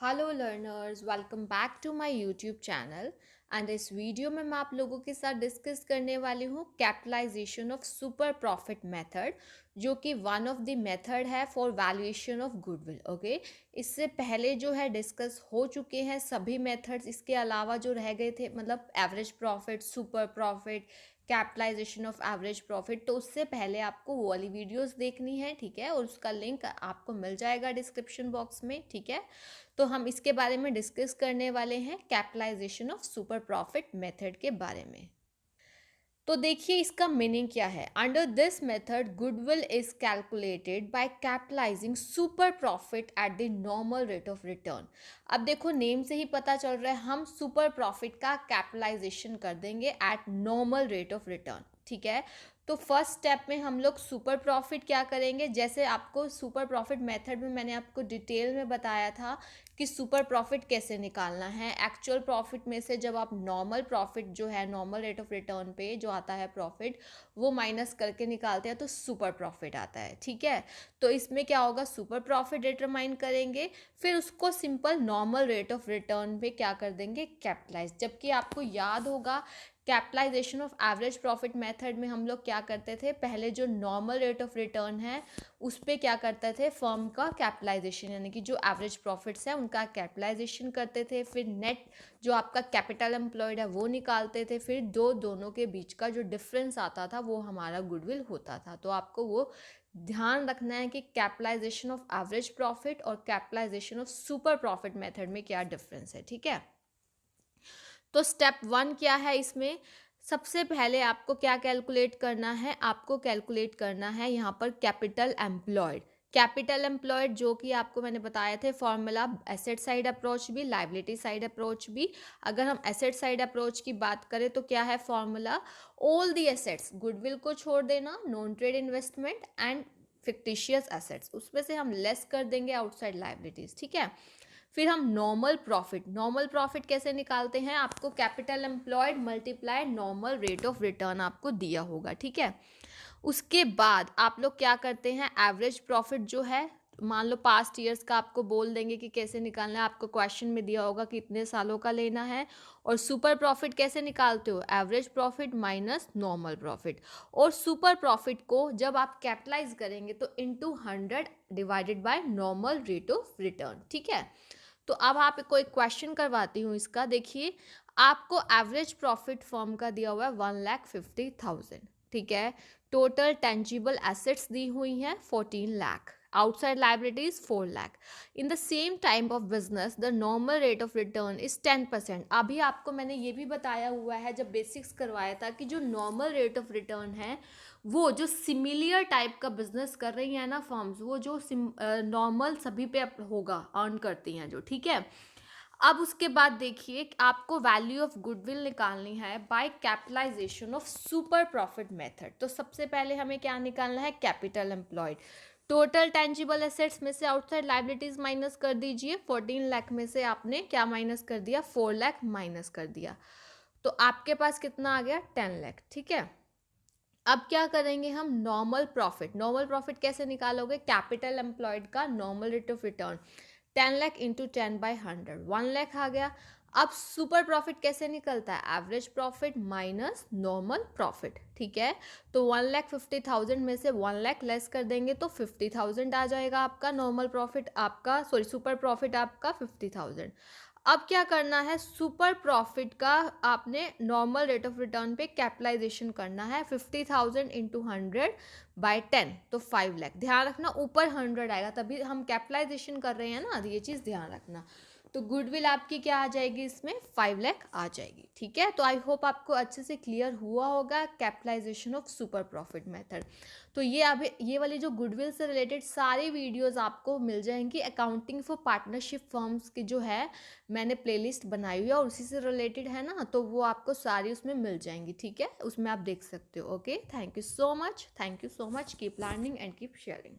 Hello learners, welcome back to my YouTube channel. And इस video में मैं आप लोगों के साथ डिस्कस करने वाली हूँ capitalization of super profit method, जो कि वन ऑफ द मेथड है for valuation of goodwill. Okay, इससे पहले जो है डिस्कस हो चुके हैं सभी मेथड्स। इसके अलावा जो रह गए थे मतलब average profit, super profit, capitalization of average profit, तो उससे पहले आपको वो वाली वीडियोस देखनी है, ठीक है। और उसका लिंक आपको मिल जाएगा डिस्क्रिप्शन बॉक्स में, ठीक है। तो हम इसके बारे में डिस्कस करने वाले हैं capitalization of super profit method के बारे में। तो देखिए इसका मीनिंग क्या है। Under this method goodwill is calculated by capitalizing super profit at the normal rate of return. अब देखो नेम से ही पता चल रहा है, हम सुपर प्रॉफिट का कैपिटलाइजेशन कर देंगे eight normal rate of return, ठीक है। तो फर्स्ट स्टेप में हम लोग सुपर प्रॉफिट क्या करेंगे, जैसे आपको सुपर प्रॉफिट मेथड में मैंने आपको डिटेल में बताया था कि सुपर प्रॉफिट कैसे निकालना है। एक्चुअल प्रॉफिट में से जब आप नॉर्मल प्रॉफिट जो है, नॉर्मल रेट ऑफ रिटर्न पे जो आता है प्रॉफिट, वो माइनस करके निकालते हैं तो सुपर प्रॉफिट आता है, ठीक है। तो इसमें क्या होगा, सुपर प्रॉफिट डिटरमाइन करेंगे, फिर उसको simple normal rate of return पे क्या कर देंगे, कैपिटलाइज। जबकि आपको याद होगा capitalization of average profit method में हम लोग क्या करते थे, पहले जो नॉर्मल रेट ऑफ रिटर्न है उस पर क्या करते थे, फर्म का कैपिटलाइजेशन, यानी कि जो एवरेज प्रॉफिट्स है उनका कैपिटलाइजेशन करते थे। फिर नेट जो आपका कैपिटल एम्प्लॉयड है वो निकालते थे, फिर दोनों के बीच का जो डिफरेंस आता था वो हमारा गुडविल होता था। तो आपको वो ध्यान रखना है कि कैपिटलाइजेशन ऑफ एवरेज प्रॉफिट और capitalization of super profit method में क्या डिफरेंस है, ठीक है। तो स्टेप वन क्या है इसमें, सबसे पहले आपको क्या कैलकुलेट करना है, आपको कैलकुलेट करना है यहाँ पर कैपिटल एम्प्लॉयड। कैपिटल एम्प्लॉयड जो कि आपको मैंने बताए थे फॉर्मूला, एसेट साइड अप्रोच भी, लाइबिलिटी साइड अप्रोच भी। अगर हम एसेट साइड अप्रोच की बात करें तो क्या है formula, all the assets, goodwill को छोड़ देना, non trade investment and fictitious assets, उसमें से हम लेस कर देंगे आउटसाइड लाइबिलिटीज, ठीक है। फिर हम नॉर्मल प्रॉफिट कैसे निकालते हैं, आपको capital employed multiply normal rate of return आपको दिया होगा, ठीक है। उसके बाद आप लोग क्या करते हैं, एवरेज प्रॉफिट जो है, मान लो पास्ट ईयर्स का आपको बोल देंगे कि कैसे निकालना है, आपको क्वेश्चन में दिया होगा कि इतने सालों का लेना है। और सुपर प्रॉफिट कैसे निकालते हो, average profit minus normal profit. और सुपर प्रॉफिट को जब आप कैपिटलाइज करेंगे तो into 100 divided by normal rate of return, ठीक है। तो अब आपको एक क्वेश्चन करवाती हूँ इसका, देखिए आपको एवरेज प्रॉफिट फर्म का दिया हुआ है 1,50,000, ठीक है। टोटल टेंजिबल एसेट्स दी हुई हैं 14 lakh, outside liabilities 4 lakh. In the same type of business the normal rate of return is 10%। अभी आपको मैंने ये भी बताया हुआ है जब बेसिक्स करवाया था कि जो नॉर्मल रेट ऑफ रिटर्न है वो जो सिमिलियर टाइप का बिजनेस कर रही है ना फर्म्स, वो जो नॉर्मल सभी पे होगा, अर्न करती हैं जो, ठीक है। अब उसके बाद देखिए आपको वैल्यू ऑफ गुडविल निकालनी है by capitalization of super profit method. तो सबसे पहले हमें क्या निकालना है, capital employed. Total tangible assets में से आउटसाइड लाइबिलिटीज माइनस कर दीजिए, 14 लाख में से आपने क्या माइनस कर दिया, 4 लाख माइनस कर दिया। तो आपके पास कितना आ गया, 10 लाख, ठीक है। अब क्या करेंगे हम, नॉर्मल प्रॉफिट कैसे निकालोगे, कैपिटल एम्प्लॉयड का normal rate of return 10 lakh into 10/100, 1 lakh आ गया। अब सुपर प्रॉफिट कैसे निकलता है, average profit minus normal profit, ठीक है। तो 1,50,000 में से 1 लाख लेस कर देंगे तो 50,000 आ जाएगा आपका नॉर्मल प्रॉफिट, आपका सॉरी सुपर प्रॉफिट आपका 50,000। अब क्या करना है, सुपर प्रॉफिट का आपने नॉर्मल रेट ऑफ रिटर्न पे कैपिटलाइजेशन करना है, 50,000 इंटू 100/10 तो 5 लाख। ध्यान रखना ऊपर 100 आएगा, तभी हम कैपिटलाइजेशन कर रहे हैं ना, ये चीज़ ध्यान रखना। तो गुडविल आपकी क्या आ जाएगी, इसमें 5 लाख आ जाएगी, ठीक है। तो आई होप आपको अच्छे से क्लियर हुआ होगा capitalization of super profit method. तो ये अभी ये वाली जो गुडविल से रिलेटेड सारी वीडियोस आपको मिल जाएंगी अकाउंटिंग फॉर पार्टनरशिप फर्म्स की जो है, मैंने प्लेलिस्ट बनाई हुई है और उसी से रिलेटेड है ना, तो वो आपको सारी उसमें मिल जाएंगी, ठीक है। उसमें आप देख सकते हो। Okay, thank you so much, keep learning and keep sharing.